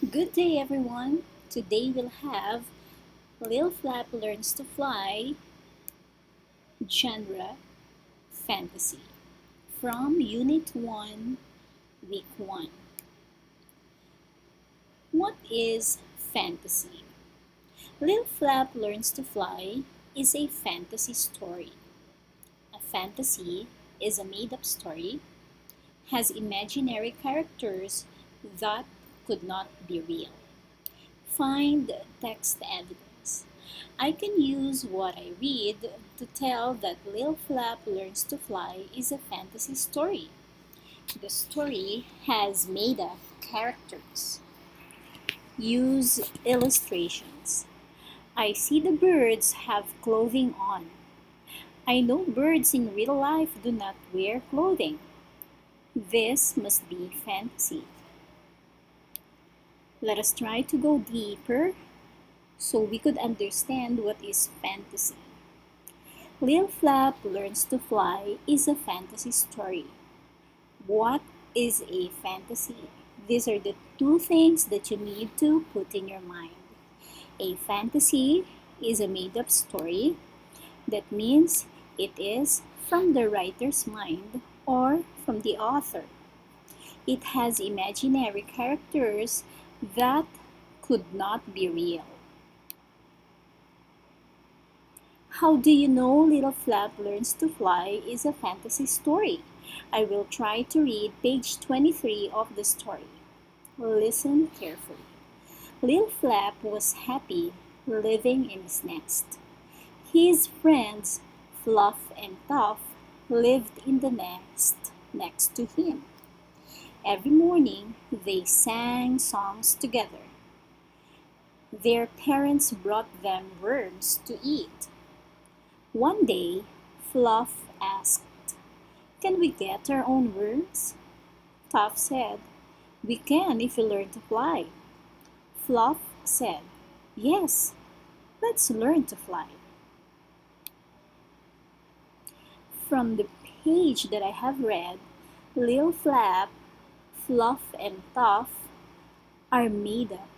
Good day, everyone. Today we'll have Lil Flap Learns to Fly, genre fantasy, from Unit 1, Week 1. What is fantasy? Lil Flap Learns to Fly is a fantasy story. A fantasy is a made up story, has imaginary characters that could not be real. Find text evidence. I can use what I read to tell that Lil Flap Learns to Fly is a fantasy story. The story has made up characters. Use illustrations. I see the birds have clothing on. I know birds in real life do not wear clothing. This must be fantasy. Let us try to go deeper so we could understand what is fantasy. Lil Flap Learns to Fly is a fantasy story. What is a fantasy? These are the two things that you need to put in your mind. A fantasy is a made up story. That means it is from the writer's mind or from the author. It has imaginary characters that could not be real. How do you know Little Flap Learns to Fly is a fantasy story? I will try to read page 23 of the story. Listen carefully. Little Flap was happy living in his nest. His friends, Fluff and Puff, lived in the nest next to him. Every morning, they sang songs together. Their parents brought them worms to eat. One day, Fluff asked, "Can we get our own worms?" Puff said, "We can if you learn to fly." Fluff said, "Yes, let's learn to fly." From the page that I have read, Lil Flap, Fluff, and Puff are made up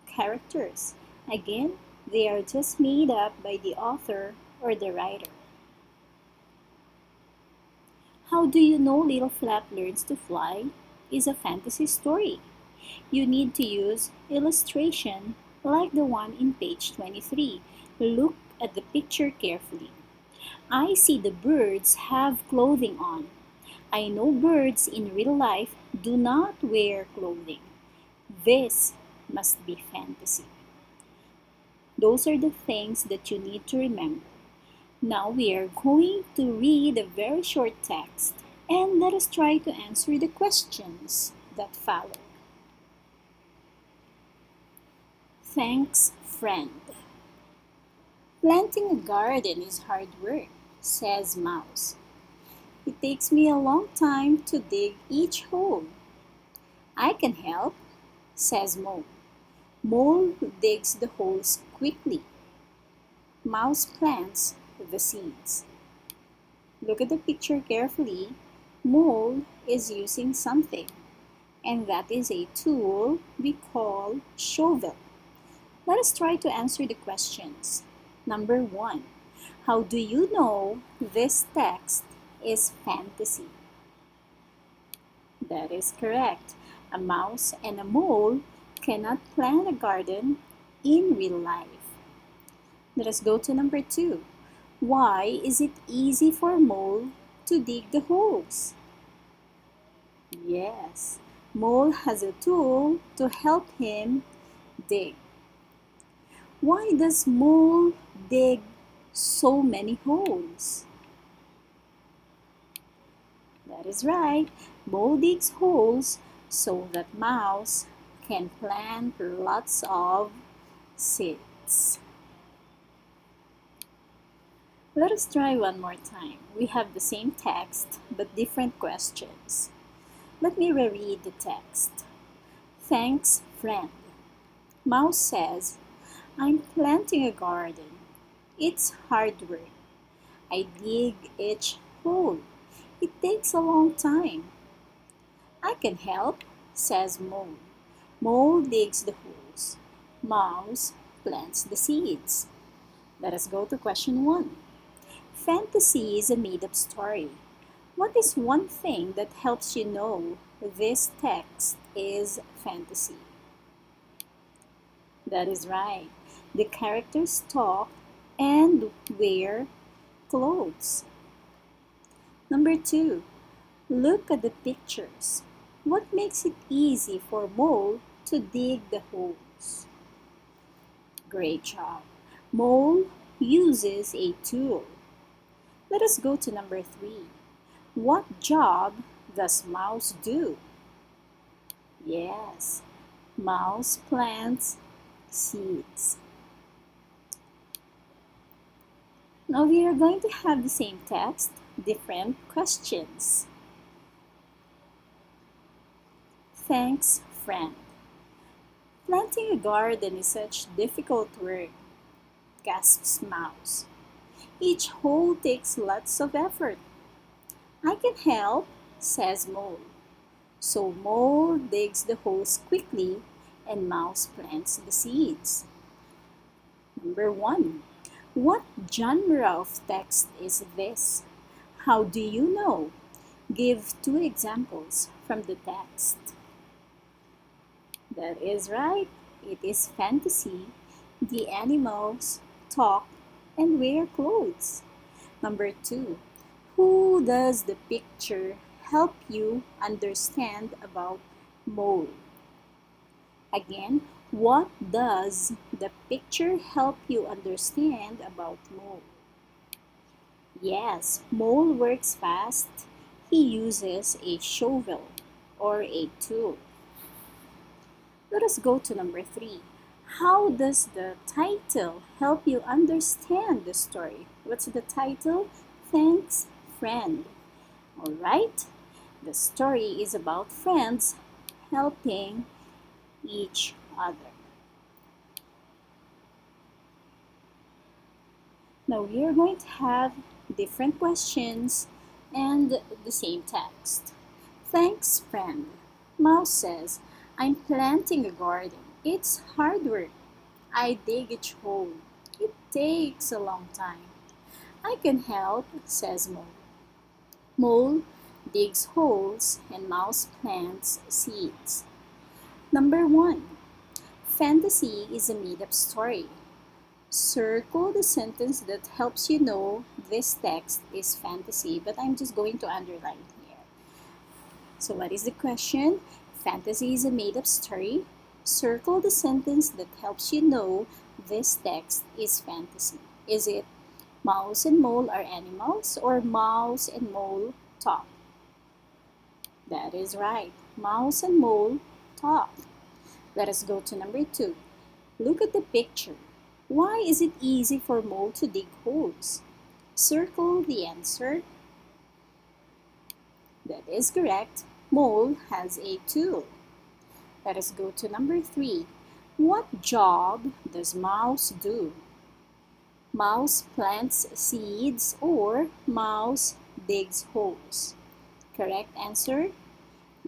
characters. Again, they are just made up by the author or the writer. How do you know Little Flap Learns to Fly is a fantasy story? You need to use illustration like the one in page 23. Look at the picture carefully. I see the birds have clothing on. I know birds in real life do not wear clothing. This must be fantasy. Those are the things that you need to remember. Now we are going to read a very short text and let us try to answer the questions that follow. Thanks, friend. Planting a garden is hard work, says Mouse. It takes me a long time to dig each hole. I can help, says Mole. Mole digs the holes quickly. Mouse plants the seeds. Look at the picture carefully. Mole is using something, and that is a tool we call shovel. Let us try to answer the questions. Number 1. How do you know this text is fantasy? That is correct. A mouse and a mole cannot plant a garden in real life. Let us go to number 2. Why is it easy for a mole to dig the holes? Yes, Mole has a tool to help him dig. Why does Mole dig so many holes? That is right. Mole digs holes so that Mouse can plant lots of seeds. Let us try one more time. We have the same text but different questions. Let me reread the text. Thanks, friend. Mouse says, "I'm planting a garden. It's hard work. I dig each hole. It takes a long time." "I can help," says Mole. Mole digs the holes. Mouse plants the seeds. Let us go to question 1. Fantasy is a made-up story. What is one thing that helps you know this text is fantasy? That is right. The characters talk and wear clothes. Number 2. Look at the pictures. What makes it easy for Mole to dig the holes? Great job. Mole uses a tool. Let us go to number 3. What job does Mouse do? Yes, Mouse plants seeds. Now we are going to have the same text, different questions. Thanks, friend. Planting a garden is such difficult work, gasps Mouse. Each hole takes lots of effort. I can help, says Mole. So Mole digs the holes quickly and Mouse plants the seeds. Number 1. What genre of text is this? How do you know? Give 2 examples from the text. That is right. It is fantasy. The animals talk and wear clothes. Number 2. Who does the picture help you understand about Mole? Again, what does the picture help you understand about Mole? Yes, Mole works fast. He uses a shovel or a tool. Let us go to number 3. How does the title help you understand the story? What's the title? Thanks, friend. All right. The story is about friends helping each other. Now we are going to have different questions and the same text. Thanks, friend. Mouse says, I'm planting a garden. It's hard work. I dig each hole. It takes a long time. I can help, says Mole. Mole digs holes and Mouse plants seeds. Number 1. Fantasy is a made-up story. Circle the sentence that helps you know this text is fantasy, but I'm just going to underline here. So what is the question? Fantasy is a made-up story. Circle the sentence that helps you know this text is fantasy. Is it Mouse and Mole are animals or Mouse and Mole talk? That is right. Mouse and Mole talk. Let us go to number 2. Look at the picture. Why is it easy for Mole to dig holes? Circle the answer. That is correct. Mole has a tool. Let us go to number 3. What job does Mouse do? Mouse plants seeds or Mouse digs holes? Correct answer?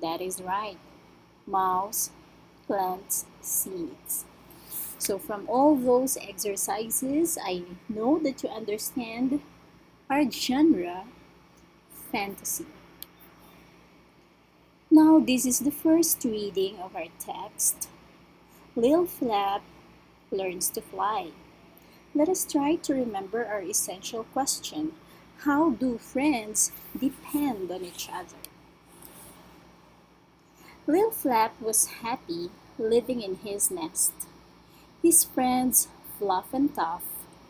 That is right. Mouse plants seeds. So from all those exercises, I know that you understand our genre, fantasy. Now this is the first reading of our text. Lil Flap learns to fly. Let us try to remember our essential question. How do friends depend on each other? Lil Flap was happy living in his nest. His friends, Fluff and Tough,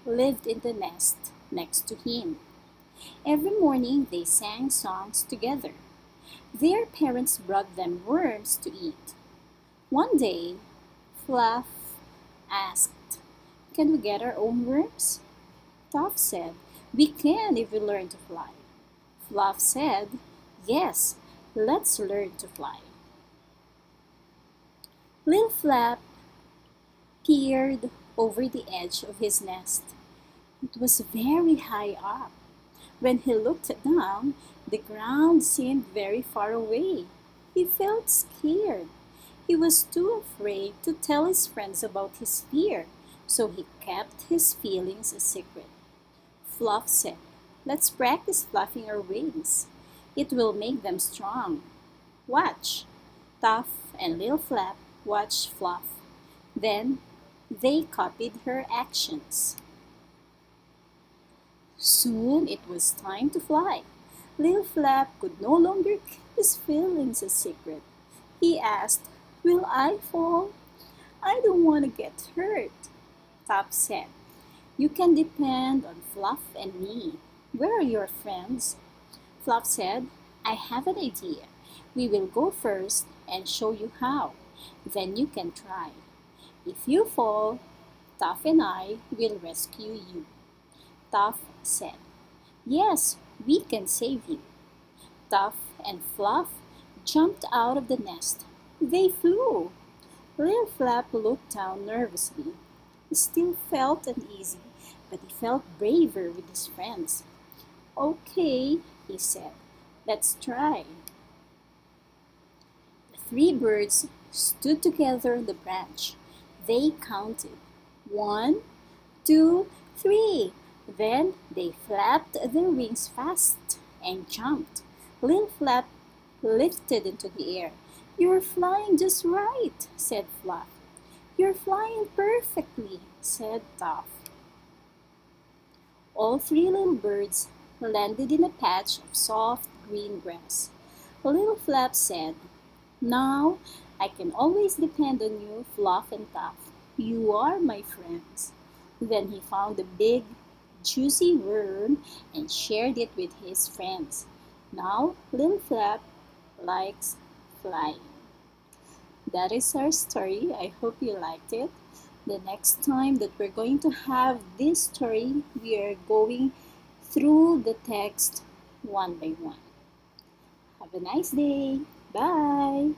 lived in the nest next to him. Every morning they sang songs together. Their parents brought them worms to eat. One day, Fluff asked, Can we get our own worms? Tough said, We can if we learn to fly. Fluff said, Yes, let's learn to fly. Lil Flap peered over the edge of his nest. It was very high up. When he looked down, the ground seemed very far away. He felt scared. He was too afraid to tell his friends about his fear, so he kept his feelings a secret. Fluff said, "Let's practice fluffing our wings. It will make them strong. Watch." Tuff and Lil Flap watched Fluff. Then they copied her actions. Soon it was time to fly. Lil Flap could no longer keep his feelings a secret. He asked, "Will I fall? I don't want to get hurt." Tuff said, "You can depend on Fluff and me. Where are your friends?" Fluff said, "I have an idea. We will go first and show you how. Then you can try. If you fall, Tuff and I will rescue you." Tuff said, "Yes, we can save you." Tuff and Fluff jumped out of the nest. They flew. Lil Flap looked down nervously. He still felt uneasy, but he felt braver with his friends. "Okay," he said, "let's try." The three birds stood together on the branch. They counted. 1, 2, 3. Then they flapped their wings fast and jumped. Lil Flap lifted into the air. "You're flying just right," said Fluff. "You're flying perfectly," said Tuff. All three little birds landed in a patch of soft green grass. Lil Flap said, "Now I can always depend on you, Fluff and Tuff. You are my friends." Then he found a big, juicy worm and shared it with his friends. Now Lil Flap likes flying. That is our story. I hope you liked it. The next time that we're going to have this story, we are going through the text one by one. Have a nice day. Bye.